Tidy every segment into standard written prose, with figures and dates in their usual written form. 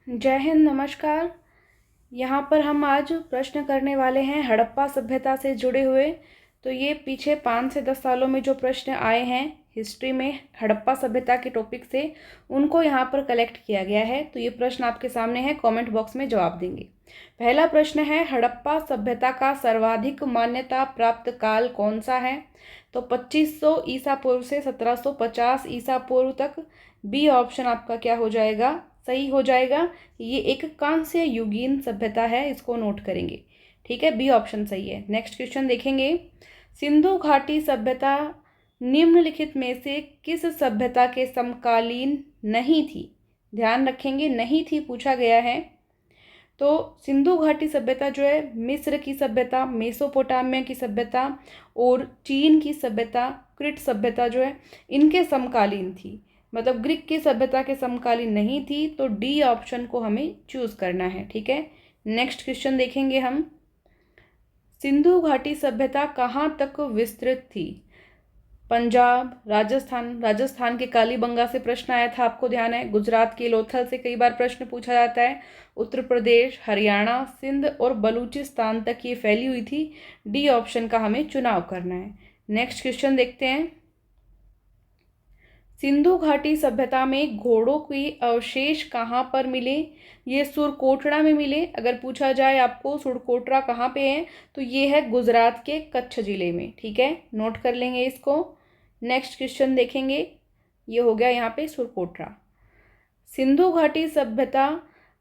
जय हिंद, नमस्कार। यहाँ पर हम आज प्रश्न करने वाले हैं हड़प्पा सभ्यता से जुड़े हुए। तो ये पीछे 5 से 10 सालों में जो प्रश्न आए हैं हिस्ट्री में हड़प्पा सभ्यता के टॉपिक से, उनको यहाँ पर कलेक्ट किया गया है। तो ये प्रश्न आपके सामने है, कमेंट बॉक्स में जवाब देंगे। पहला प्रश्न है, हड़प्पा सभ्यता का सर्वाधिक मान्यता प्राप्त काल कौन सा है? तो 2500 ईसा पूर्व से 1750 ईसा पूर्व तक। बी ऑप्शन आपका क्या हो जाएगा, सही हो जाएगा। ये एक कांस्य युगीन सभ्यता है, इसको नोट करेंगे। ठीक है, बी ऑप्शन सही है। नेक्स्ट क्वेश्चन देखेंगे, सिंधु घाटी सभ्यता निम्नलिखित में से किस सभ्यता के समकालीन नहीं थी? ध्यान रखेंगे, नहीं थी पूछा गया है। तो सिंधु घाटी सभ्यता जो है मिस्र की सभ्यता, मेसोपोटामिया की सभ्यता और चीन की सभ्यता, क्रिट सभ्यता जो है इनके समकालीन थी। मतलब ग्रीक की सभ्यता के समकालीन नहीं थी। तो डी ऑप्शन को हमें चूज करना है। ठीक है, नेक्स्ट क्वेश्चन देखेंगे हम, सिंधु घाटी सभ्यता कहाँ तक विस्तृत थी? पंजाब, राजस्थान के कालीबंगा से प्रश्न आया था, आपको ध्यान है। गुजरात के लोथल से कई बार प्रश्न पूछा जाता है। उत्तर प्रदेश, हरियाणा, सिंध और बलूचिस्तान तक ये फैली हुई थी। डी ऑप्शन का हमें चुनाव करना है। नेक्स्ट क्वेश्चन देखते हैं, सिंधु घाटी सभ्यता में घोड़ों के अवशेष कहाँ पर मिले? ये सुरकोटड़ा में मिले। अगर पूछा जाए आपको सुरकोटड़ा कहाँ पे है, तो ये है गुजरात के कच्छ जिले में। ठीक है, नोट कर लेंगे इसको। नेक्स्ट क्वेश्चन देखेंगे, ये हो गया यहाँ पे सुरकोटड़ा। सिंधु घाटी सभ्यता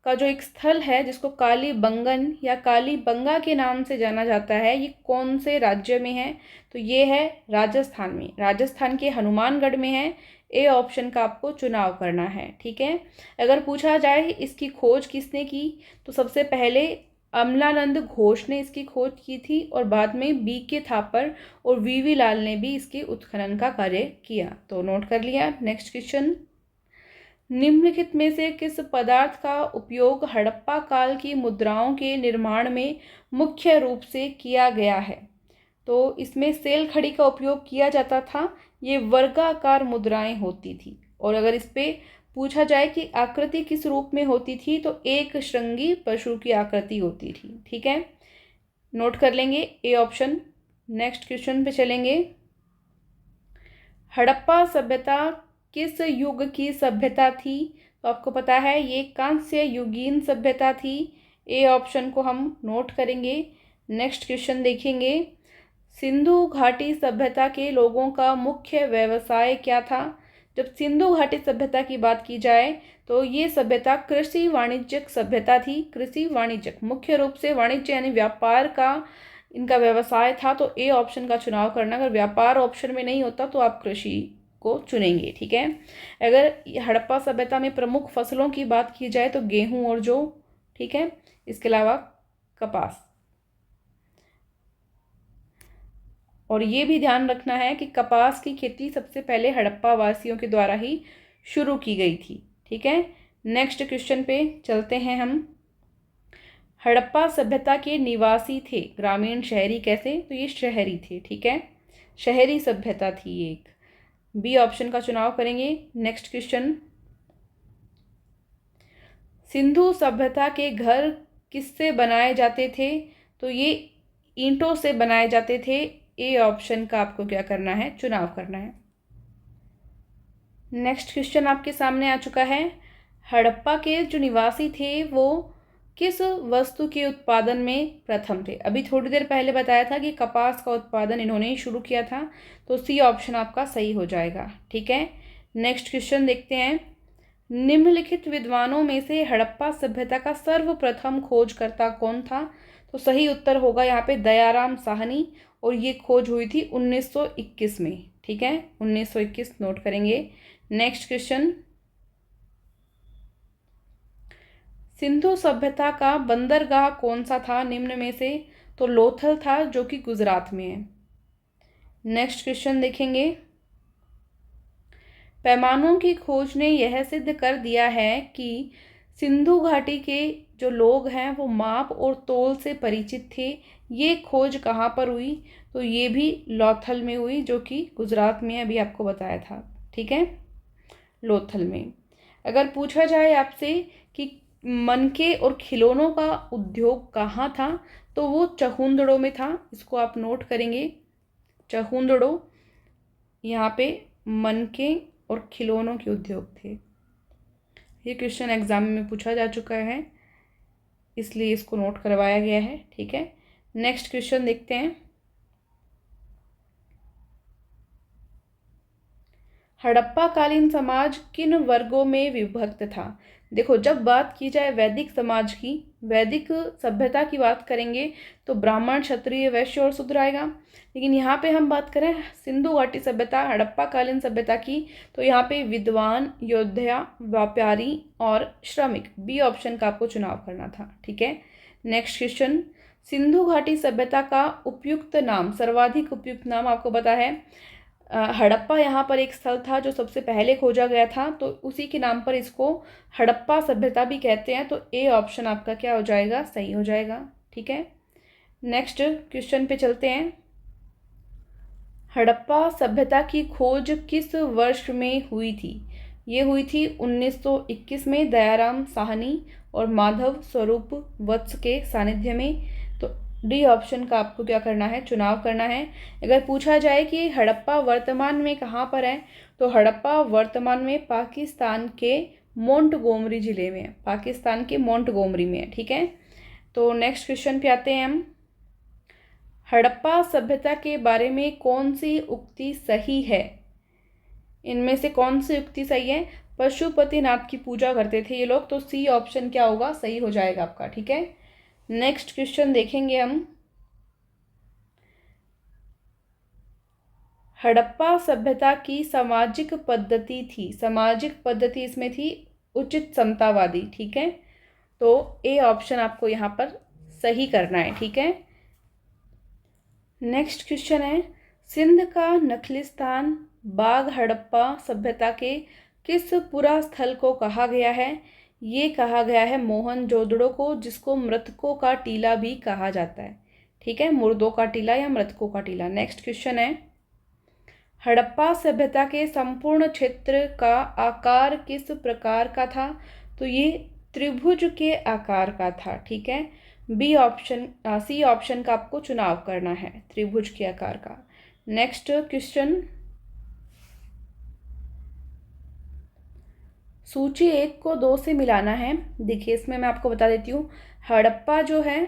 का जो एक स्थल है जिसको कालीबंगन या कालीबंगा के नाम से जाना जाता है, ये कौन से राज्य में है? तो ये है राजस्थान में, राजस्थान के हनुमानगढ़ में है। ए ऑप्शन का आपको चुनाव करना है। ठीक है, अगर पूछा जाए इसकी खोज किसने की, तो सबसे पहले अमलानंद घोष ने इसकी खोज की थी और बाद में बी के थापर और वीवी लाल ने भी इसके उत्खनन का कार्य किया। तो नोट कर लिया। नेक्स्ट क्वेश्चन, निम्नलिखित में से किस पदार्थ का उपयोग हड़प्पा काल की मुद्राओं के निर्माण में मुख्य रूप से किया गया है? तो इसमें सेल खड़ी का उपयोग किया जाता था। ये वर्गाकार मुद्राएं होती थी। और अगर इस पे पूछा जाए कि आकृति किस रूप में होती थी, तो एक श्रृंगी पशु की आकृति होती थी। ठीक है, नोट कर लेंगे ए ऑप्शन। नेक्स्ट क्वेश्चन पे चलेंगे, हड़प्पा सभ्यता किस युग की सभ्यता थी? तो आपको पता है ये कांस्य युगीन सभ्यता थी। ए ऑप्शन को हम नोट करेंगे। नेक्स्ट क्वेश्चन देखेंगे, सिंधु घाटी सभ्यता के लोगों का मुख्य व्यवसाय क्या था? जब सिंधु घाटी सभ्यता की बात की जाए तो ये सभ्यता कृषि वाणिज्यिक सभ्यता थी। कृषि वाणिज्यिक, मुख्य रूप से वाणिज्य यानी व्यापार का इनका व्यवसाय था। तो ए ऑप्शन का चुनाव करना। अगर व्यापार ऑप्शन में नहीं होता तो आप कृषि को चुनेंगे। ठीक है, अगर हड़प्पा सभ्यता में प्रमुख फसलों की बात की जाए तो गेहूं और जौ। ठीक है, इसके अलावा कपास। और ये भी ध्यान रखना है कि कपास की खेती सबसे पहले हड़प्पा वासियों के द्वारा ही शुरू की गई थी। ठीक है, नेक्स्ट क्वेश्चन पे चलते हैं हम, हड़प्पा सभ्यता के निवासी थे ग्रामीण शहरी कैसे? तो ये शहरी थे। ठीक है, शहरी सभ्यता थी ये एक। बी ऑप्शन का चुनाव करेंगे। नेक्स्ट क्वेश्चन, सिंधु सभ्यता के घर किससे बनाए जाते थे? तो ये ईंटों से बनाए जाते थे। ए ऑप्शन का आपको क्या करना है, चुनाव करना है। नेक्स्ट क्वेश्चन आपके सामने आ चुका है, हड़प्पा के जो निवासी थे वो किस वस्तु के उत्पादन में प्रथम थे? अभी थोड़ी देर पहले बताया था कि कपास का उत्पादन इन्होंने ही शुरू किया था। तो सी ऑप्शन आपका सही हो जाएगा। ठीक है, नेक्स्ट क्वेश्चन देखते हैं, निम्नलिखित विद्वानों में से हड़प्पा सभ्यता का सर्वप्रथम खोजकर्ता कौन था? तो सही उत्तर होगा यहाँ पे दयाराम साहनी। और ये खोज हुई थी 1921 में। ठीक है, 1921 नोट करेंगे। नेक्स्ट क्वेश्चन, सिंधु सभ्यता का बंदरगाह कौन सा था निम्न में से? तो लोथल था, जो कि गुजरात में है। नेक्स्ट क्वेश्चन देखेंगे, पैमानों की खोज ने यह सिद्ध कर दिया है कि सिंधु घाटी के जो लोग हैं वो माप और तोल से परिचित थे। ये खोज कहाँ पर हुई? तो ये भी लोथल में हुई, जो कि गुजरात में अभी आपको बताया था। ठीक है, लोथल में। अगर पूछा जाए आपसे कि मनके और खिलौनों का उद्योग कहाँ था, तो वो चहुंदड़ों में था। इसको आप नोट करेंगे, चहुंदड़ों, यहाँ पे मनके और खिलौनों के उद्योग थे। ये क्वेश्चन एग्जाम में पूछा जा चुका है, इसलिए इसको नोट करवाया गया है। ठीक है, नेक्स्ट क्वेश्चन देखते हैं। हड़प्पा कालीन समाज किन वर्गों में विभक्त था? देखो, जब बात की जाए वैदिक समाज की, वैदिक सभ्यता की बात करेंगे तो ब्राह्मण, क्षत्रिय, वैश्य और शूद्र आएगा। लेकिन यहाँ पे हम बात करें सिंधु घाटी सभ्यता, हड़प्पा कालीन सभ्यता की, तो यहाँ पे विद्वान, योद्धा, व्यापारी और श्रमिक, बी ऑप्शन का आपको चुनाव करना था। ठीक है, नेक्स्ट क्वेश्चन। सिंधु घाटी सभ्यता का उपयुक्त नाम, सर्वाधिक उपयुक्त नाम आपको पता है हड़प्पा। यहाँ पर एक स्थल था जो सबसे पहले खोजा गया था, तो उसी के नाम पर इसको हड़प्पा सभ्यता भी कहते हैं। तो ए ऑप्शन आपका क्या हो जाएगा, सही हो जाएगा। ठीक है, नेक्स्ट क्वेश्चन पे चलते हैं। हड़प्पा सभ्यता की खोज किस वर्ष में हुई थी? ये हुई थी 1921 में दयाराम साहनी और माधव स्वरूप वत्स के सानिध्य में। तो डी ऑप्शन का आपको क्या करना है, चुनाव करना है। अगर पूछा जाए कि हड़प्पा वर्तमान में कहाँ पर है, तो हड़प्पा वर्तमान में पाकिस्तान के मोंटगोमरी जिले में है, पाकिस्तान के मोंटगोमरी में है। ठीक है, तो नेक्स्ट क्वेश्चन पे आते हैं हम। हड़प्पा सभ्यता के बारे में कौन सी उक्ति सही है? इनमें से कौन सी उक्ति सही है? पशुपतिनाथ की पूजा करते थे ये लोग, तो सी ऑप्शन क्या होगा, सही हो जाएगा आपका। ठीक है, नेक्स्ट क्वेश्चन देखेंगे हम। हड़प्पा सभ्यता की सामाजिक पद्धति थी, सामाजिक पद्धति इसमें थी उचित समतावादी। ठीक है, तो ए ऑप्शन आपको यहाँ पर सही करना है। ठीक है, नेक्स्ट क्वेश्चन है। सिंध का नखलिस्तान बाग हड़प्पा सभ्यता के किस पुरा स्थल को कहा गया है? ये कहा गया है मोहनजोदड़ो को, जिसको मृतकों का टीला भी कहा जाता है। ठीक है, मुर्दों का टीला या मृतकों का टीला। नेक्स्ट क्वेश्चन है। हड़प्पा सभ्यता के संपूर्ण क्षेत्र का आकार किस प्रकार का था? तो ये त्रिभुज के आकार का था। ठीक है, बी ऑप्शन, सी ऑप्शन का आपको चुनाव करना है, त्रिभुज के आकार का। Next question. सूची 1 को 2 से मिलाना है। देखिए, इसमें मैं आपको बता देती हूँ। हड़प्पा जो है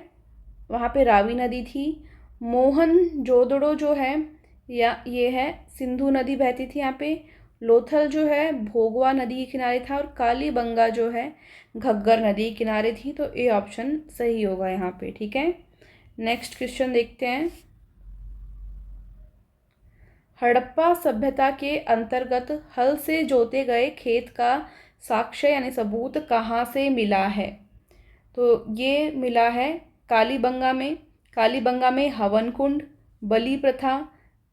वहाँ पे रावी नदी थी, मोहनजोदड़ो जो है या ये है सिंधु नदी बहती थी यहाँ पे, लोथल जो है भोगवा नदी के किनारे था, और कालीबंगा जो है घग्गर नदी के किनारे थी। तो ए ऑप्शन सही होगा यहाँ पे। ठीक है, नेक्स्ट क्वेश्चन देखते हैं। हड़प्पा सभ्यता के अंतर्गत हल से जोते गए खेत का साक्ष्य यानी सबूत कहाँ से मिला है? तो ये मिला है कालीबंगा में। कालीबंगा में हवन कुंड, बलि प्रथा,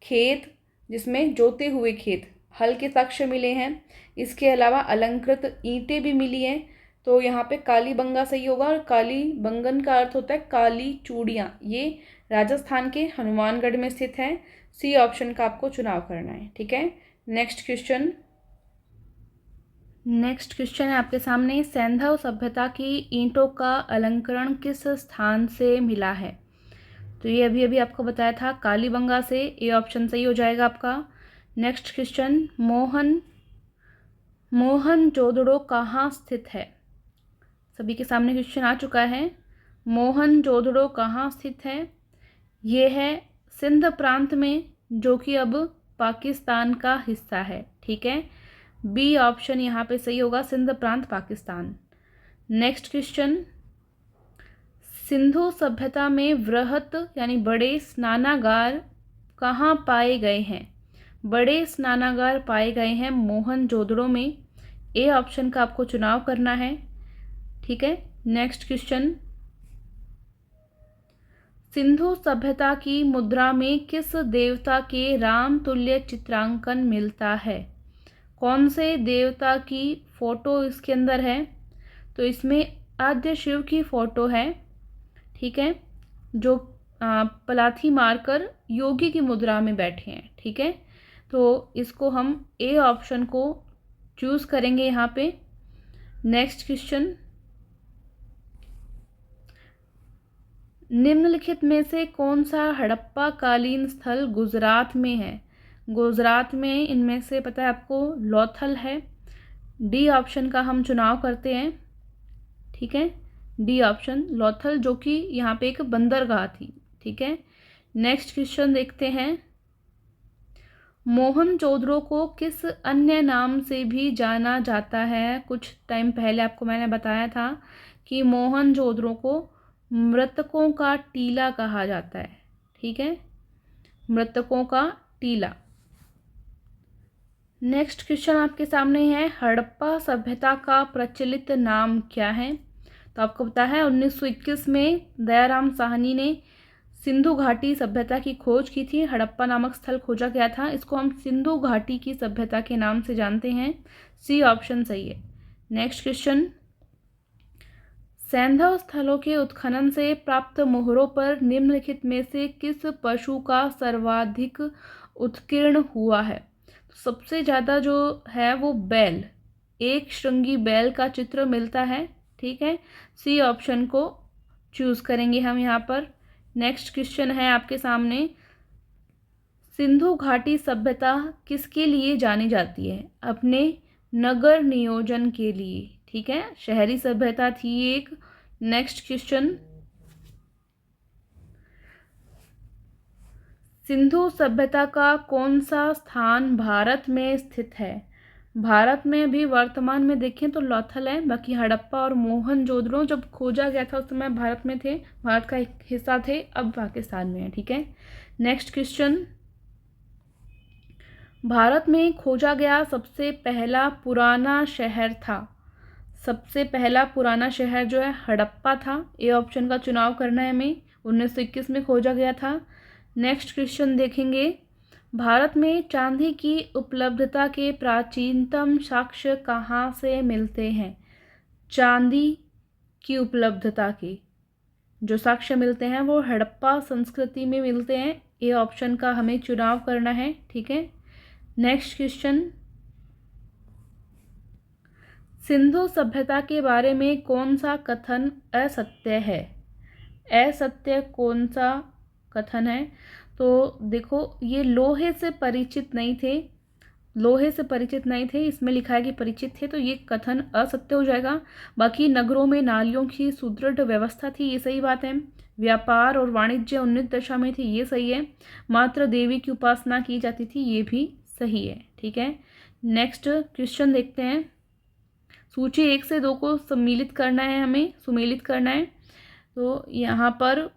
खेत जिसमें जोते हुए खेत, हल के साक्ष्य मिले हैं। इसके अलावा अलंकृत ईंटें भी मिली हैं। तो यहाँ पे कालीबंगा सही होगा। और कालीबंगन का अर्थ होता है काली चूड़ियाँ। ये राजस्थान के हनुमानगढ़ में स्थित है। सी ऑप्शन का आपको चुनाव करना है। ठीक है, नेक्स्ट क्वेश्चन। नेक्स्ट क्वेश्चन है आपके सामने। सैंधव सभ्यता की ईंटों का अलंकरण किस स्थान से मिला है? तो ये अभी अभी आपको बताया था, कालीबंगा से। ए ऑप्शन सही हो जाएगा आपका। Next question. मोहनजोदड़ो कहाँ स्थित है? सभी के सामने क्वेश्चन आ चुका है। मोहनजोदड़ो कहाँ स्थित है? ये है सिंध प्रांत में, जो कि अब पाकिस्तान का हिस्सा है। ठीक है, बी ऑप्शन यहाँ पे सही होगा, सिंध प्रांत पाकिस्तान। Next question. सिंधु सभ्यता में वृहत यानी बड़े स्नानागार कहाँ पाए गए हैं? बड़े स्नानागार पाए गए हैं मोहनजोदड़ो में। ए ऑप्शन का आपको चुनाव करना है। ठीक है, नेक्स्ट क्वेश्चन। सिंधु सभ्यता की मुद्रा में किस देवता के राम तुल्य चित्रांकन मिलता है? कौन से देवता की फोटो इसके अंदर है? तो इसमें आद्य शिव की फोटो है। ठीक है, जो पलाथी मारकर योगी की मुद्रा में बैठे हैं। ठीक है, तो इसको हम ए ऑप्शन को चूज़ करेंगे यहाँ पे। Next question. निम्नलिखित में से कौन सा हड़प्पा कालीन स्थल गुजरात में है? गुजरात में इनमें से पता है आपको लोथल है। डी ऑप्शन का हम चुनाव करते हैं, ठीक है, डी ऑप्शन लोथल, जो कि यहाँ पे एक बंदरगाह थी, ठीक है। नेक्स्ट क्वेश्चन देखते हैं। मोहनजोदड़ो को किस अन्य नाम से भी जाना जाता है? कुछ टाइम पहले आपको मैंने बताया था कि मोहनजोदड़ो को मृतकों का टीला कहा जाता है, ठीक है, मृतकों का टीला। नेक्स्ट क्वेश्चन आपके सामने है, हड़प्पा सभ्यता का प्रचलित नाम क्या है? तो आपको पता है 1921 में दयाराम साहनी ने सिंधु घाटी सभ्यता की खोज की थी। हड़प्पा नामक स्थल खोजा गया था, इसको हम सिंधु घाटी की सभ्यता के नाम से जानते हैं। सी ऑप्शन सही है। नेक्स्ट क्वेश्चन, सैंधव स्थलों के उत्खनन से प्राप्त मोहरों पर निम्नलिखित में से किस पशु का सर्वाधिक उत्कीर्ण हुआ है? तो सबसे ज़्यादा जो है वो बैल, एक श्रृंगी बैल का चित्र मिलता है, ठीक है। सी ऑप्शन को चूज़ करेंगे हम यहाँ पर। नेक्स्ट क्वेश्चन है आपके सामने, सिंधु घाटी सभ्यता किसके लिए जानी जाती है? अपने नगर नियोजन के लिए, ठीक है, शहरी सभ्यता थी एक। नेक्स्ट क्वेश्चन, सिंधु सभ्यता का कौन सा स्थान भारत में स्थित है? भारत में भी वर्तमान में देखें तो लोथल है, बाकी हड़प्पा और मोहनजोदड़ो जब खोजा गया था उस समय भारत में थे, भारत का एक हिस्सा थे, अब पाकिस्तान में है, ठीक है। नेक्स्ट क्वेश्चन, भारत में खोजा गया सबसे पहला पुराना शहर था? सबसे पहला पुराना शहर जो है हड़प्पा था। ए ऑप्शन का चुनाव करना है हमें, 1921 में खोजा गया था। नेक्स्ट क्वेश्चन देखेंगे, भारत में चांदी की उपलब्धता के प्राचीनतम साक्ष्य कहाँ से मिलते हैं? चांदी की उपलब्धता के जो साक्ष्य मिलते हैं वो हड़प्पा संस्कृति में मिलते हैं। ए ऑप्शन का हमें चुनाव करना है, ठीक है। नेक्स्ट क्वेश्चन, सिंधु सभ्यता के बारे में कौन सा कथन असत्य है? असत्य कौन सा कथन है? तो देखो, ये लोहे से परिचित नहीं थे, लोहे से परिचित नहीं थे, इसमें लिखा है कि परिचित थे, तो ये कथन असत्य हो जाएगा। बाकी नगरों में नालियों की सुदृढ़ व्यवस्था थी, ये सही बात है। व्यापार और वाणिज्य उन्नत दशा में थी, ये सही है। मात्र देवी की उपासना की जाती थी, ये भी सही है, ठीक है। नेक्स्ट क्वेश्चन देखते हैं, सूची 1 से 2 को सम्मिलित करना है, हमें सुमेलित करना है। तो यहाँ पर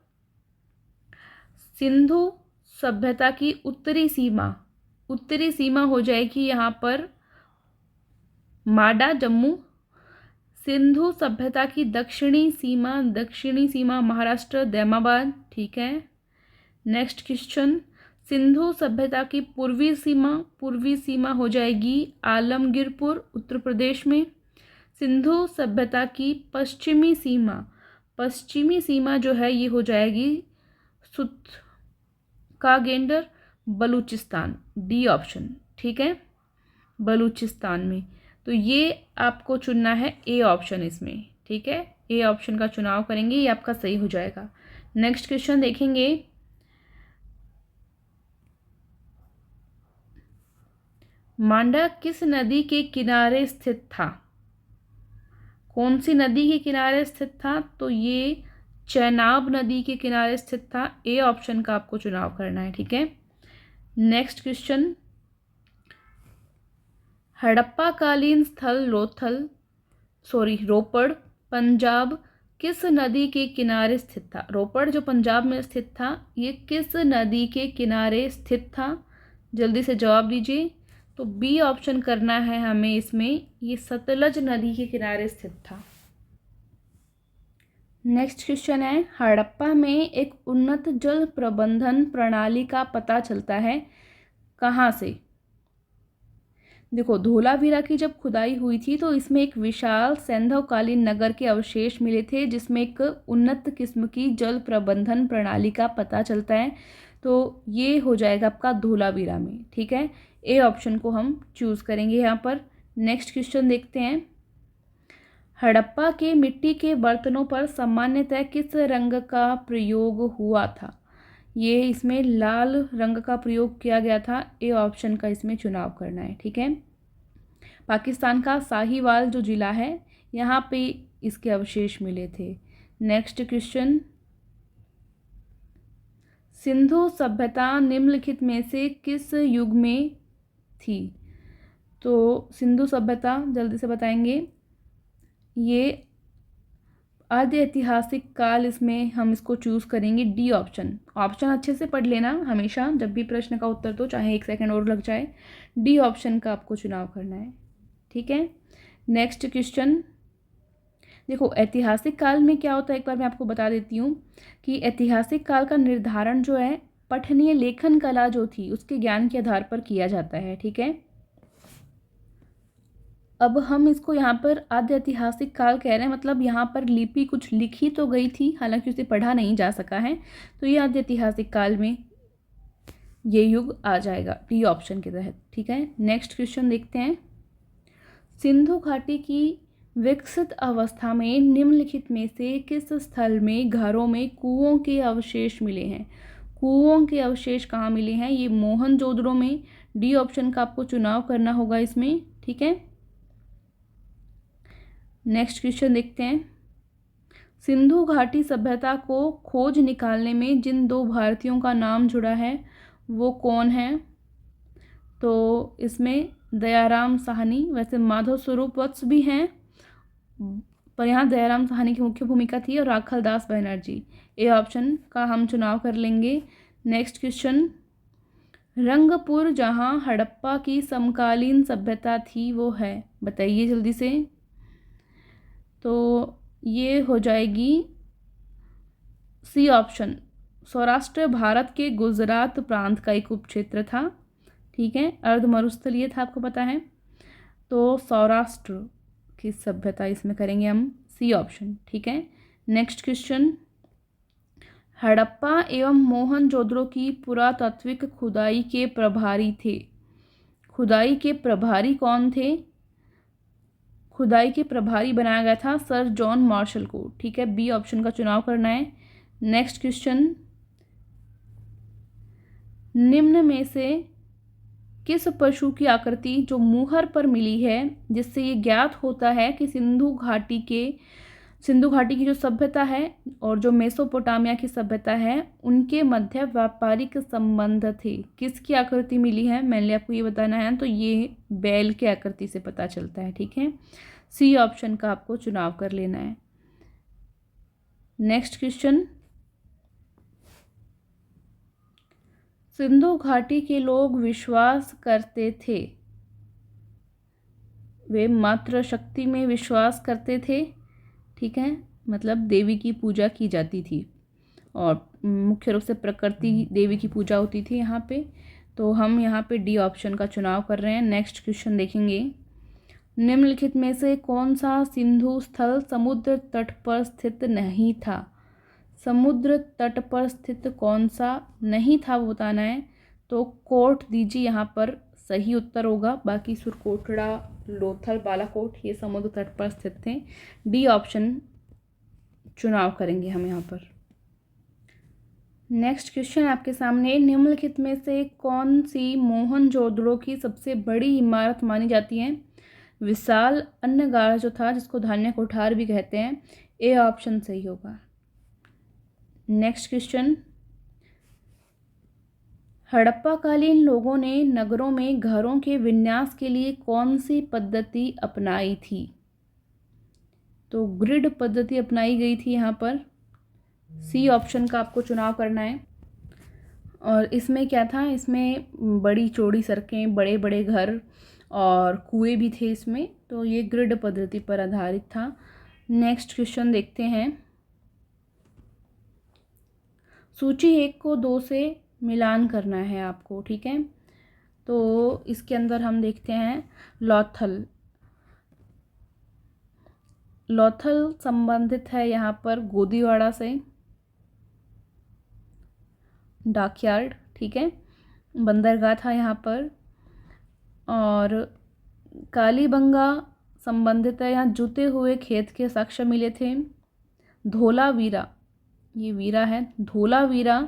सिंधु सभ्यता की उत्तरी सीमा हो जाएगी यहाँ पर माडा, जम्मू। सिंधु सभ्यता की दक्षिणी सीमा महाराष्ट्र, दैमाबाद, ठीक है। नेक्स्ट क्वेश्चन, सिंधु सभ्यता की पूर्वी सीमा हो जाएगी आलमगीरपुर, उत्तर प्रदेश में। सिंधु सभ्यता की पश्चिमी सीमा जो है ये हो जाएगी सुत्कागेंडर, बलूचिस्तान, डी ऑप्शन, ठीक है, बलूचिस्तान में। तो ये आपको चुनना है ए ऑप्शन इसमें, ठीक है, ए ऑप्शन का चुनाव करेंगे, ये आपका सही हो जाएगा। नेक्स्ट क्वेश्चन देखेंगे, मांडा किस नदी के किनारे स्थित था? कौन सी नदी के किनारे स्थित था? तो ये चेनाब नदी के किनारे स्थित था। ए ऑप्शन का आपको चुनाव करना है, ठीक है। नेक्स्ट क्वेश्चन, हड़प्पा कालीन स्थल रोपड़, पंजाब किस नदी के किनारे स्थित था? रोपड़ जो पंजाब में स्थित था, ये किस नदी के किनारे स्थित था? जल्दी से जवाब दीजिए। तो बी ऑप्शन करना है हमें इसमें, ये सतलज नदी के किनारे स्थित था। नेक्स्ट क्वेश्चन है, हड़प्पा में एक उन्नत जल प्रबंधन प्रणाली का पता चलता है कहाँ से? देखो, धोलावीरा की जब खुदाई हुई थी तो इसमें एक विशाल सैंधवकालीन नगर के अवशेष मिले थे, जिसमें एक उन्नत किस्म की जल प्रबंधन प्रणाली का पता चलता है। तो ये हो जाएगा आपका धोलावीरा में, ठीक है। ए ऑप्शन को हम चूज़ करेंगे यहाँ पर। नेक्स्ट क्वेश्चन देखते हैं, हड़प्पा के मिट्टी के बर्तनों पर सामान्यतः किस रंग का प्रयोग हुआ था? ये इसमें लाल रंग का प्रयोग किया गया था। ए ऑप्शन का इसमें चुनाव करना है। ठीक है। पाकिस्तान का साहिवाल जो जिला है, यहाँ पे इसके अवशेष मिले थे। नेक्स्ट क्वेश्चन, सिंधु सभ्यता निम्नलिखित में से किस युग में थी? तो सिंधु सभ्यता जल्दी से बताएंगे, ये आद्य ऐतिहासिक काल, इसमें हम इसको चूज़ करेंगे डी ऑप्शन। ऑप्शन अच्छे से पढ़ लेना हमेशा जब भी प्रश्न का उत्तर दो, चाहे 1 सेकंड और लग जाए। डी ऑप्शन का आपको चुनाव करना है। ठीक है। नेक्स्ट क्वेश्चन, देखो ऐतिहासिक काल में क्या होता है, एक बार मैं आपको बता देती हूँ कि ऐतिहासिक काल का निर्धारण जो है पठनीय लेखन कला जो थी उसके ज्ञान के आधार पर किया जाता है। ठीक है। अब हम इसको यहाँ पर आद्य ऐतिहासिक काल कह रहे हैं, मतलब यहाँ पर लिपि कुछ लिखी तो गई थी, हालांकि उसे पढ़ा नहीं जा सका है, तो ये आद्य ऐतिहासिक काल में ये युग आ जाएगा डी ऑप्शन के तहत। ठीक है। नेक्स्ट क्वेश्चन देखते हैं, सिंधु घाटी की विकसित अवस्था में निम्नलिखित में से किस स्थल में घरों में कुओं के अवशेष मिले हैं? कुओं के अवशेष कहाँ मिले हैं? ये मोहनजोदड़ो में। डी ऑप्शन का आपको चुनाव करना होगा इसमें। ठीक है। नेक्स्ट क्वेश्चन देखते हैं, सिंधु घाटी सभ्यता को खोज निकालने में जिन 2 भारतीयों का नाम जुड़ा है वो कौन है? तो इसमें दयाराम साहनी, वैसे माधव स्वरूप वत्स भी हैं पर यहाँ दयाराम साहनी की मुख्य भूमिका थी, और राखल दास बनर्जी। ए ऑप्शन का हम चुनाव कर लेंगे। नेक्स्ट क्वेश्चन, रंगपुर जहाँ हड़प्पा की समकालीन सभ्यता थी वो है, बताइए जल्दी से। तो ये हो जाएगी सी ऑप्शन, सौराष्ट्र भारत के गुजरात प्रांत का एक उपक्षेत्र था। ठीक है। अर्ध मरुस्थलीय था, आपको पता है। तो सौराष्ट्र की सभ्यता इसमें करेंगे हम, सी ऑप्शन। ठीक है। नेक्स्ट क्वेश्चन, हड़प्पा एवं मोहनजोदड़ो की पुरातात्विक खुदाई के प्रभारी थे। खुदाई के प्रभारी कौन थे? खुदाई के प्रभारी बनाया गया था सर जॉन मार्शल को। ठीक है। बी ऑप्शन का चुनाव करना है। नेक्स्ट क्वेश्चन, निम्न में से किस पशु की आकृति जो मुहर पर मिली है जिससे ये ज्ञात होता है कि सिंधु घाटी की जो सभ्यता है और जो मेसोपोटामिया की सभ्यता है उनके मध्य व्यापारिक संबंध थे? किसकी आकृति मिली है, मैंने आपको ये बताना है, तो ये बैल के आकृति से पता चलता है। ठीक है। सी ऑप्शन का आपको चुनाव कर लेना है। नेक्स्ट क्वेश्चन, सिंधु घाटी के लोग विश्वास करते थे, वे मातृ शक्ति में विश्वास करते थे। ठीक है। मतलब देवी की पूजा की जाती थी और मुख्य रूप से प्रकृति देवी की पूजा होती थी यहाँ पे। तो हम यहाँ पे डी ऑप्शन का चुनाव कर रहे हैं। नेक्स्ट क्वेश्चन देखेंगे, निम्नलिखित में से कौन सा सिंधु स्थल समुद्र तट पर स्थित नहीं था? समुद्र तट पर स्थित कौन सा नहीं था वो बताना है। तो कोट दीजिए, यहाँ पर सही उत्तर होगा। बाकी सुरकोटड़ा, लोथल, बालाकोट ये समुद्र तट पर स्थित थे। डी ऑप्शन चुनाव करेंगे हम यहाँ पर। नेक्स्ट क्वेश्चन आपके सामने, निम्नलिखित में से कौन सी मोहनजोदड़ो की सबसे बड़ी इमारत मानी जाती है? विशाल अन्नगार जो था, जिसको धान्य कोठार भी कहते हैं। ए ऑप्शन सही होगा। नेक्स्ट क्वेश्चन, हड़प्पाकालीन लोगों ने नगरों में घरों के विन्यास के लिए कौन सी पद्धति अपनाई थी? तो ग्रिड पद्धति अपनाई गई थी यहाँ पर। सी ऑप्शन का आपको चुनाव करना है। और इसमें क्या था, इसमें बड़ी चौड़ी सड़कें, बड़े बड़े घर और कुएं भी थे इसमें, तो ये ग्रिड पद्धति पर आधारित था। नेक्स्ट क्वेश्चन देखते हैं, सूची 1 को 2 से मिलान करना है आपको। ठीक है। तो इसके अंदर हम देखते हैं लोथल। लोथल संबंधित है यहाँ पर गोदीवाड़ा से। डाकयार्ड, ठीक है, बंदरगाह था यहाँ पर। और कालीबंगा संबंधित है, यहाँ जुते हुए खेत के साक्ष्य मिले थे। धोलावीरा, ये वीरा है, धोलावीरा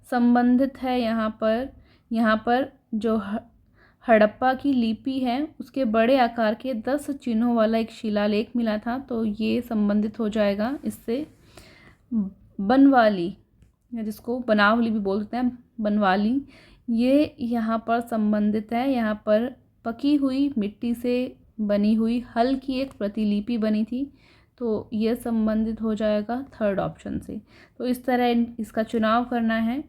संबंधित है यहाँ पर जो हड़प्पा की लिपि है उसके बड़े आकार के 10 चिन्हों वाला एक शिलालेख मिला था, तो ये संबंधित हो जाएगा इससे। बनवाली, जिसको बनावली भी बोलते हैं, बनवाली, ये यहाँ पर संबंधित है। यहाँ पर पकी हुई मिट्टी से बनी हुई हल की एक प्रतिलिपि बनी थी, तो ये संबंधित हो जाएगा थर्ड ऑप्शन से। तो इस तरह इसका चुनाव करना है।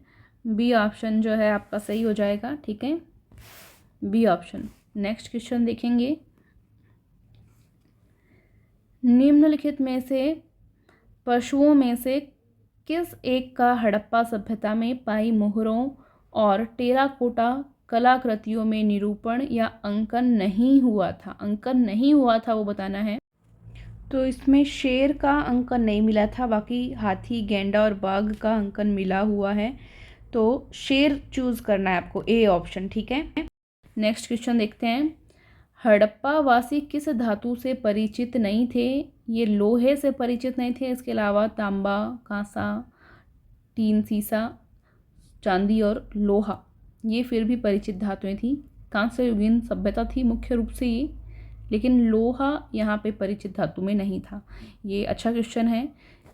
बी ऑप्शन जो है आपका सही हो जाएगा, ठीक है, बी ऑप्शन। नेक्स्ट क्वेश्चन देखेंगे। निम्नलिखित में से पशुओं में से किस एक का हड़प्पा सभ्यता में पाई मोहरों और टेराकोटा कलाकृतियों में निरूपण या अंकन नहीं हुआ था? अंकन नहीं हुआ था वो बताना है। तो इसमें शेर का अंकन नहीं मिला था, बाकी हाथी, गेंडा और बाघ का अंकन मिला हुआ है, तो शेर चूज करना है आपको, ए ऑप्शन, ठीक है। नेक्स्ट क्वेश्चन देखते हैं। हड़प्पा वासी किस धातु से परिचित नहीं थे? ये लोहे से परिचित नहीं थे, इसके अलावा तांबा, कांसा, टीन, सीसा, चांदी और लोहा, ये फिर भी परिचित धातुएं थी। कांस्य युगीन सभ्यता थी मुख्य रूप से ये, लेकिन लोहा यहाँ पे परिचित धातु में नहीं था। ये अच्छा क्वेश्चन है,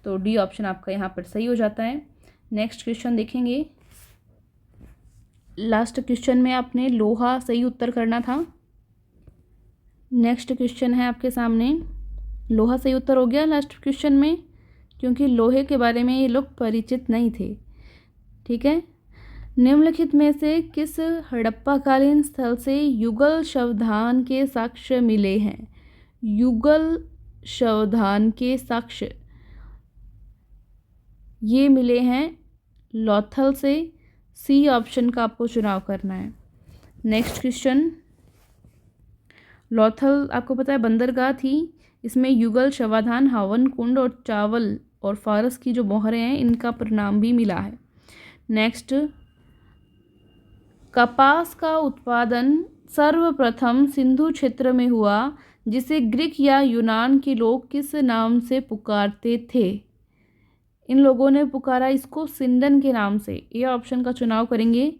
तो डी ऑप्शन आपका यहाँ पर सही हो जाता है। नेक्स्ट क्वेश्चन देखेंगे। लास्ट क्वेश्चन में आपने लोहा सही उत्तर करना था। नेक्स्ट क्वेश्चन है आपके सामने, लोहा सही उत्तर हो गया लास्ट क्वेश्चन में, क्योंकि लोहे के बारे में ये लोग परिचित नहीं थे, ठीक है। निम्नलिखित में से किस हड़प्पाकालीन स्थल से युगल शवधान के साक्ष्य मिले हैं? युगल शवधान के साक्ष्य ये मिले हैं लौथल से। सी ऑप्शन का आपको चुनाव करना है। Next question. लौथल आपको पता है बंदरगाह थी, इसमें युगल शवाधान, हवन कुंड और चावल और फारस की जो मोहरें हैं इनका परिणाम भी मिला है। नेक्स्ट, कपास का उत्पादन सर्वप्रथम सिंधु क्षेत्र में हुआ, जिसे ग्रीक या यूनान के लोग किस नाम से पुकारते थे? इन लोगों ने पुकारा इसको सिंडन के नाम से। ये ऑप्शन का चुनाव करेंगे,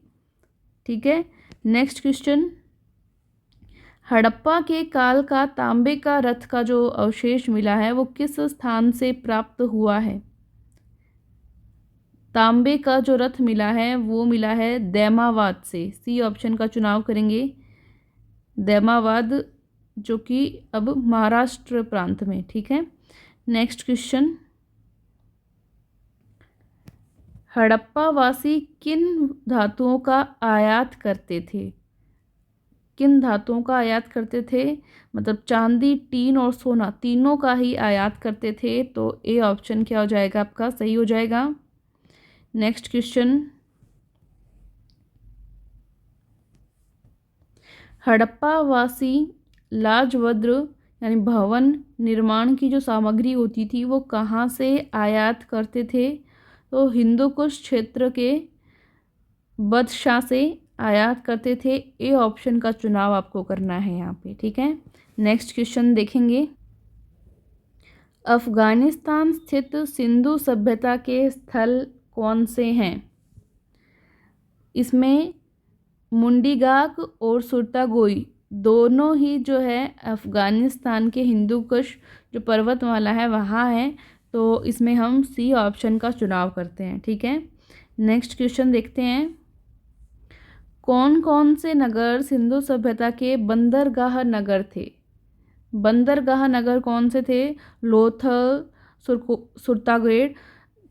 ठीक है। Next question. हड़प्पा के काल का तांबे का रथ का जो अवशेष मिला है वो किस स्थान से प्राप्त हुआ है? तांबे का जो रथ मिला है वो मिला है दैमावाद से। सी ऑप्शन का चुनाव करेंगे, दैमावाद, जो कि अब महाराष्ट्र प्रांत में, ठीक है। Next question. हड़प्पा वासी किन धातुओं का आयात करते थे? किन धातुओं का आयात करते थे? मतलब चांदी, टीन और सोना, तीनों का ही आयात करते थे, तो ए ऑप्शन क्या हो जाएगा आपका, सही हो जाएगा। Next question. हड़प्पा वासी लाजवद्र यानी भवन निर्माण की जो सामग्री होती थी वो कहाँ से आयात करते थे? तो हिंदू कुश क्षेत्र के बदशाह से आयात करते थे। ए ऑप्शन का चुनाव आपको करना है यहाँ पे, ठीक है। नेक्स्ट क्वेश्चन देखेंगे। अफगानिस्तान स्थित सिंधु सभ्यता के स्थल कौन से हैं? इसमें मुंडीगाक और सुरतागोई दोनों ही जो है अफगानिस्तान के हिंदू कुश जो पर्वतमाला है वहाँ है, तो इसमें हम सी ऑप्शन का चुनाव करते हैं, ठीक है। नेक्स्ट क्वेश्चन देखते हैं। कौन कौन से नगर सिंधु सभ्यता के बंदरगाह नगर थे? बंदरगाह नगर कौन से थे? लोथल, सुरतागोई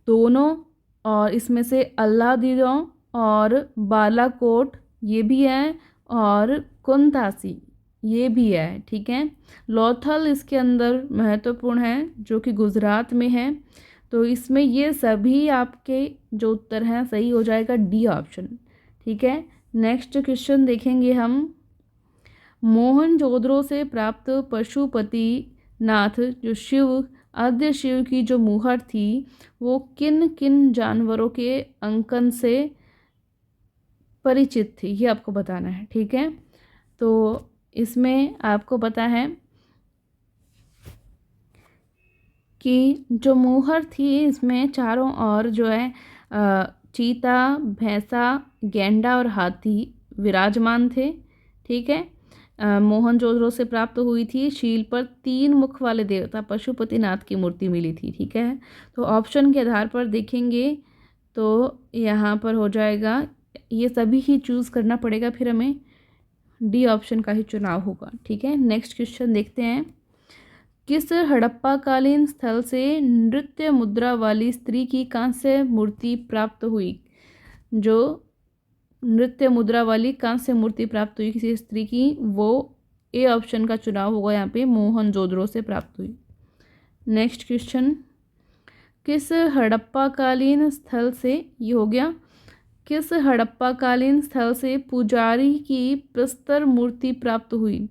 दोनों, और इसमें से अल्लादीदों और बालाकोट ये भी है, और कुंतासी ये भी है, ठीक है। लोथल इसके अंदर महत्वपूर्ण है जो कि गुजरात में है, तो इसमें ये सभी आपके जो उत्तर हैं सही हो जाएगा, डी ऑप्शन, ठीक है। नेक्स्ट क्वेश्चन देखेंगे हम। मोहनजोदड़ो से प्राप्त पशुपति नाथ जो शिव आद्य शिव की जो मुहर थी वो किन किन जानवरों के अंकन से परिचित थी, ये आपको बताना है, ठीक है। तो इसमें आपको पता है कि जो मोहर थी इसमें चारों ओर जो है चीता, भैंसा, गैंडा और हाथी विराजमान थे। ठीक है। मोहनजोदड़ो से प्राप्त हुई थी। शील पर 3 मुख वाले देवता पशुपतिनाथ की मूर्ति मिली थी। ठीक है। तो ऑप्शन के आधार पर देखेंगे तो यहाँ पर हो जाएगा, ये सभी ही चूज़ करना पड़ेगा, फिर हमें डी ऑप्शन का ही चुनाव होगा। ठीक है। नेक्स्ट क्वेश्चन देखते हैं। किस हड़प्पाकालीन स्थल से नृत्य मुद्रा वाली स्त्री की कांस्य मूर्ति प्राप्त हुई? जो नृत्य मुद्रा वाली कांस्य मूर्ति प्राप्त हुई किसी स्त्री की, वो ए ऑप्शन का चुनाव होगा यहाँ पे, मोहनजोदड़ो से प्राप्त हुई। नेक्स्ट क्वेश्चन, किस हड़प्पाकालीन स्थल से, ये हो गया, किस हड़प्पाकालीन स्थल से पुजारी की प्रस्तर मूर्ति प्राप्त हुई?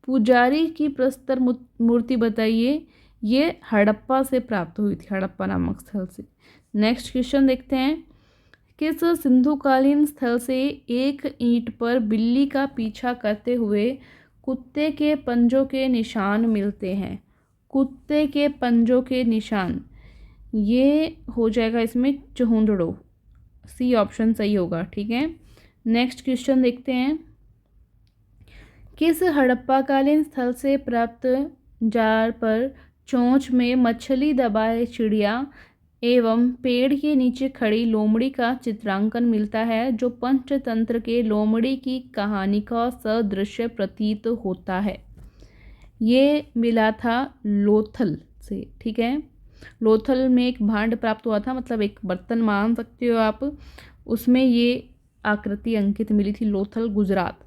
पुजारी की प्रस्तर मूर्ति बताइए। ये हड़प्पा से प्राप्त हुई थी, हड़प्पा नामक स्थल से। नेक्स्ट क्वेश्चन देखते हैं। किस सिंधुकालीन स्थल से एक ईंट पर बिल्ली का पीछा करते हुए कुत्ते के पंजों के निशान मिलते हैं? कुत्ते के पंजों के निशान, ये हो जाएगा इसमें चहुंदड़ो, सी ऑप्शन सही होगा। ठीक है। नेक्स्ट क्वेश्चन देखते हैं। किस हड़प्पाकालीन स्थल से प्राप्त जार पर चोंच में मछली दबाए चिड़िया एवं पेड़ के नीचे खड़ी लोमड़ी का चित्रांकन मिलता है, जो पंचतंत्र के लोमड़ी की कहानी का सदृश्य प्रतीत होता है? ये मिला था लोथल से। ठीक है। लोथल में एक भांड प्राप्त हुआ था, मतलब एक बर्तन मान सकते हो आप, उसमें ये आकृति अंकित मिली थी, लोथल, गुजरात।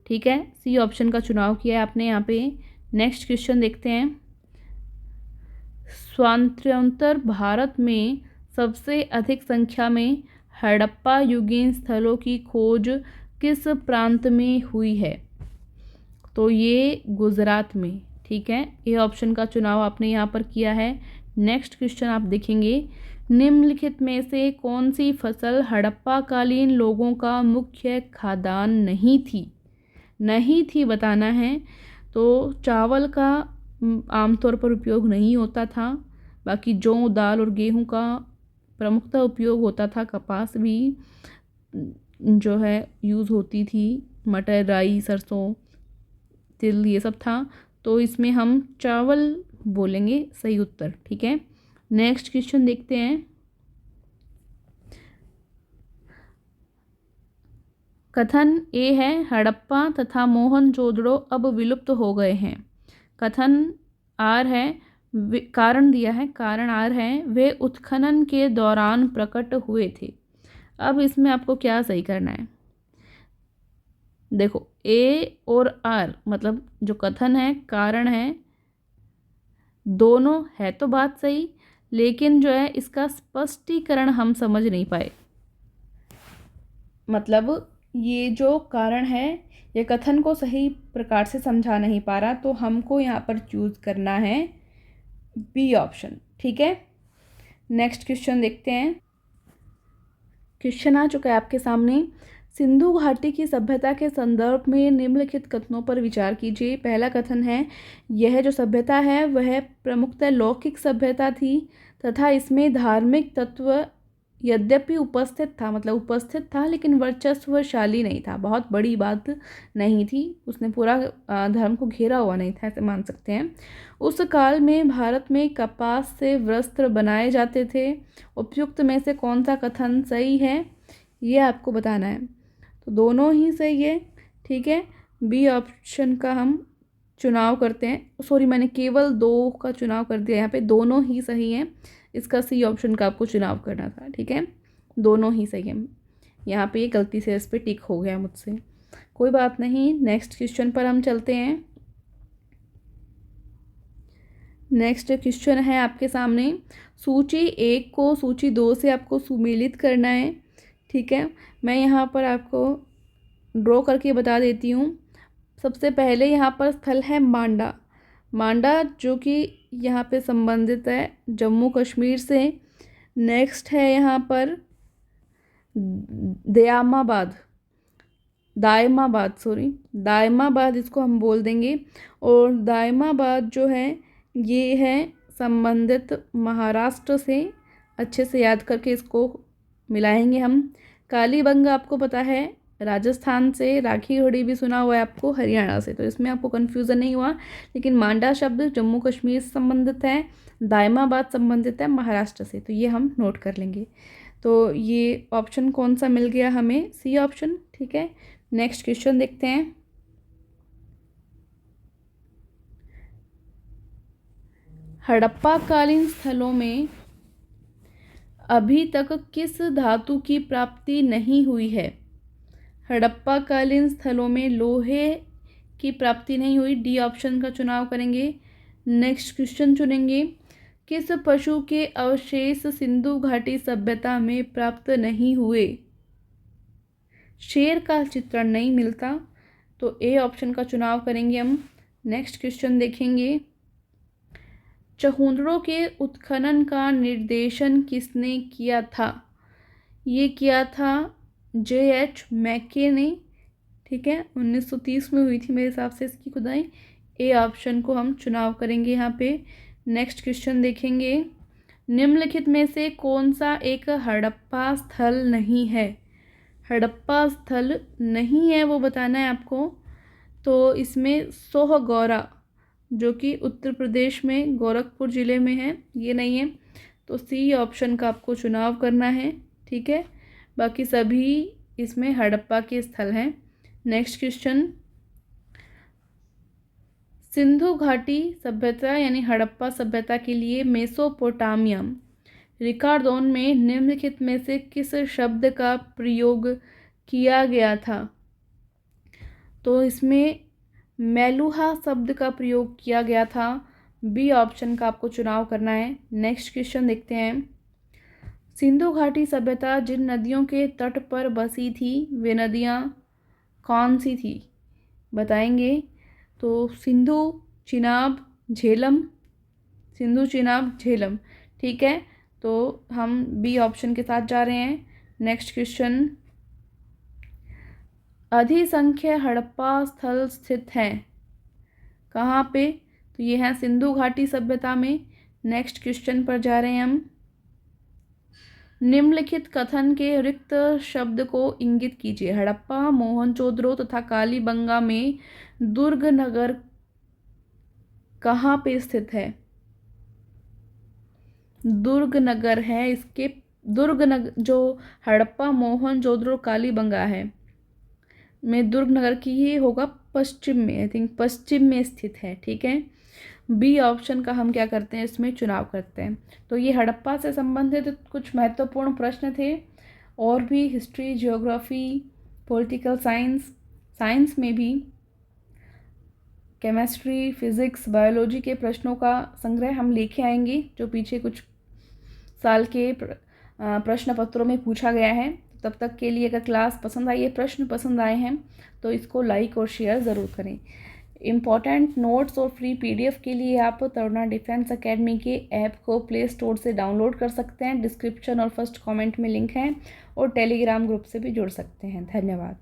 ठीक है। सी ऑप्शन का चुनाव किया है आपने यहाँ पे। नेक्स्ट क्वेश्चन देखते हैं। स्वातंत्र्योत्तर भारत में सबसे अधिक संख्या में हड़प्पा युगीन स्थलों की खोज किस प्रांत में हुई है? तो ये गुजरात में। ठीक है। ये ऑप्शन का चुनाव आपने यहाँ पर किया है। नेक्स्ट क्वेश्चन आप देखेंगे। निम्नलिखित में से कौन सी फसल हड़प्पाकालीन लोगों का मुख्य खाद्यान्न नहीं थी? नहीं थी बताना है। तो चावल का आमतौर पर उपयोग नहीं होता था, बाकी जौ, दाल और गेहूं का प्रमुखतः उपयोग होता था। कपास भी जो है यूज़ होती थी, मटर, राई, सरसों, तिल, ये सब था। तो इसमें हम चावल बोलेंगे सही उत्तर। ठीक है। नेक्स्ट क्वेश्चन देखते हैं। कथन ए है, हड़प्पा तथा मोहनजोदड़ो अब विलुप्त हो गए हैं। कथन आर है, कारण दिया है, कारण आर है, वे उत्खनन के दौरान प्रकट हुए थे। अब इसमें आपको क्या सही करना है? देखो, ए और आर मतलब जो कथन है, कारण है, दोनों है तो बात सही, लेकिन जो है इसका स्पष्टीकरण हम समझ नहीं पाए। मतलब ये जो कारण है ये कथन को सही प्रकार से समझा नहीं पा रहा, तो हमको यहाँ पर चूज़ करना है बी ऑप्शन। ठीक है। नेक्स्ट क्वेश्चन देखते हैं। क्वेश्चन आ चुका है आपके सामने। सिंधु घाटी की सभ्यता के संदर्भ में निम्नलिखित कथनों पर विचार कीजिए। पहला कथन है, यह जो सभ्यता है वह प्रमुखतः लौकिक सभ्यता थी तथा इसमें धार्मिक तत्व यद्यपि उपस्थित था, मतलब उपस्थित था, लेकिन वर्चस्वशाली नहीं था, बहुत बड़ी बात नहीं थी, उसने पूरा धर्म को घेरा हुआ नहीं था, ऐसे मान सकते हैं। उस काल में भारत में कपास से वस्त्र बनाए जाते थे। उपयुक्त में से कौन सा कथन सही है, ये आपको बताना है। तो दोनों ही सही है। ठीक है। बी ऑप्शन का हम चुनाव करते हैं। सॉरी, मैंने केवल 2 का चुनाव कर दिया, यहाँ पे दोनों ही सही हैं। इसका सी ऑप्शन का आपको चुनाव करना था। ठीक है। दोनों ही सही है। यहाँ पे ये गलती से इस पर टिक हो गया मुझसे, कोई बात नहीं। नेक्स्ट क्वेश्चन पर हम चलते हैं। नेक्स्ट क्वेश्चन है आपके सामने। सूची 1 को सूची 2 से आपको सुमेलित करना है। ठीक है। मैं यहाँ पर आपको ड्रॉ करके बता देती हूँ। सबसे पहले यहाँ पर स्थल है मांडा। मांडा जो कि यहाँ पे संबंधित है जम्मू कश्मीर से। नेक्स्ट है यहाँ पर दयामाबाद, दायमाबाद इसको हम बोल देंगे। और दायमाबाद जो है ये है संबंधित महाराष्ट्र से अच्छे से याद करके इसको मिलाएंगे हम। कालीबंगा आपको पता है राजस्थान से, राखी घोड़ी भी सुना हुआ है आपको हरियाणा से, तो इसमें आपको कन्फ्यूज़न नहीं हुआ। लेकिन मांडा शब्द जम्मू कश्मीर से संबंधित है, दायमाबाद संबंधित है महाराष्ट्र से, तो ये हम नोट कर लेंगे। तो ये ऑप्शन कौन सा मिल गया हमें? C option. ठीक है, नेक्स्ट क्वेश्चन देखते हैं। हड़प्पा कालीन स्थलों में अभी तक किस धातु की प्राप्ति नहीं हुई है? हड़प्पा कालीन स्थलों में लोहे की प्राप्ति नहीं हुई, डी ऑप्शन का चुनाव करेंगे। नेक्स्ट क्वेश्चन चुनेंगे, किस पशु के अवशेष सिंधु घाटी सभ्यता में प्राप्त नहीं हुए? शेर का चित्रण नहीं मिलता, तो ए ऑप्शन का चुनाव करेंगे हम। नेक्स्ट क्वेश्चन देखेंगे, चहुंदड़ों के उत्खनन का निर्देशन किसने किया था? ये किया था J.H. मैके ने। ठीक है, 1930 में हुई थी मेरे हिसाब से इसकी खुदाई। ए ऑप्शन को हम चुनाव करेंगे यहाँ पे। नेक्स्ट क्वेश्चन देखेंगे, निम्नलिखित में से कौन सा एक हड़प्पा स्थल नहीं है? हड़प्पा स्थल नहीं है वो बताना है आपको। तो इसमें सोहगौरा जो कि उत्तर प्रदेश में गोरखपुर ज़िले में है, ये नहीं है, तो सी ऑप्शन का आपको चुनाव करना है। ठीक है, बाकी सभी इसमें हड़प्पा के स्थल हैं। नेक्स्ट क्वेश्चन, सिंधु घाटी सभ्यता यानी हड़प्पा सभ्यता के लिए मेसोपोटामिया रिकार्डोन में निम्नलिखित में से किस शब्द का प्रयोग किया गया था? तो इसमें मेलुहा शब्द का प्रयोग किया गया था, बी ऑप्शन का आपको चुनाव करना है। नेक्स्ट क्वेश्चन देखते हैं, सिंधु घाटी सभ्यता जिन नदियों के तट पर बसी थी वे नदियाँ कौन सी थी? बताएंगे। तो सिंधु, चिनाब, झेलम। सिंधु, चिनाब, झेलम। ठीक है, तो हम बी ऑप्शन के साथ जा रहे हैं। नेक्स्ट क्वेश्चन, अधिसंख्य हड़प्पा स्थल स्थित हैं कहाँ पे? तो ये है सिंधु घाटी सभ्यता में। नेक्स्ट क्वेश्चन पर जा रहे हैं हम, निम्नलिखित कथन के रिक्त शब्द को इंगित कीजिए। हड़प्पा, मोहनजोदड़ो तथा कालीबंगा में दुर्ग नगर कहाँ पे स्थित है? दुर्ग नगर है इसके, दुर्ग नगर जो हड़प्पा, मोहनजोदड़ो, कालीबंगा है में दुर्ग नगर की ही होगा पश्चिम में, आई थिंक पश्चिम में स्थित है। ठीक है, बी ऑप्शन का हम क्या करते हैं इसमें चुनाव करते हैं। तो ये हड़प्पा से संबंधित कुछ महत्वपूर्ण प्रश्न थे, और भी history, geography, political science, science में भी केमिस्ट्री, फिज़िक्स, बायोलॉजी के प्रश्नों का संग्रह हम लेके आएंगे जो पीछे कुछ साल के प्रश्न पत्रों में पूछा गया है। तब तक के लिए अगर क्लास पसंद आई है, प्रश्न पसंद आए हैं, तो इसको लाइक और शेयर ज़रूर करें। इम्पॉर्टेंट नोट्स और फ्री पीडीएफ के लिए आप तरुणा डिफेंस एकेडमी के ऐप को प्ले स्टोर से डाउनलोड कर सकते हैं। डिस्क्रिप्शन और फर्स्ट कमेंट में लिंक है, और टेलीग्राम ग्रुप से भी जुड़ सकते हैं। धन्यवाद।